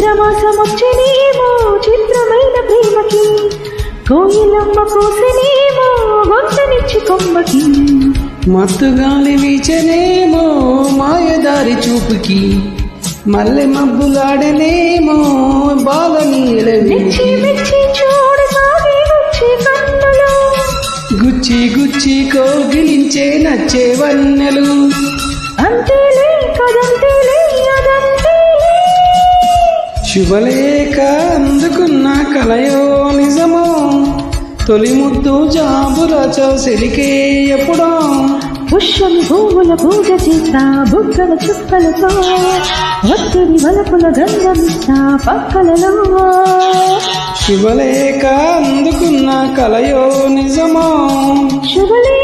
చైత్రమాసమొచ్చనేమో చిత్రమైన ప్రేమకి కోయిలమ్మ కోసనేమో వంతనిచ్చి కొమ్మకి మత్తుగాలి వీచనేమో మాయదారి చూపుకి మల్లె మబ్బులాడనేమో బాలనీల మెచ్చి మెచ్చి చూడసాగి వచ్చే కన్నులు గుచ్చి గుచ్చి కోగిలించే నచ్చే వన్నెలు అంతేలే కదంతేలే అదంతేలే శుభలేఖ అందుకున్న కలయో నిజమో తొలి ముద్దు జాబుల చౌసెలికే ఎప్పుడో పుష్పమి పువ్వుల పూజ చేస్తా బుగ్గల చుక్కలతో ఒత్తిడి వలపుల గంధమిస్తా పక్కలలో శుభలేఖ అందుకున్న కలయో నిజమో శుభలే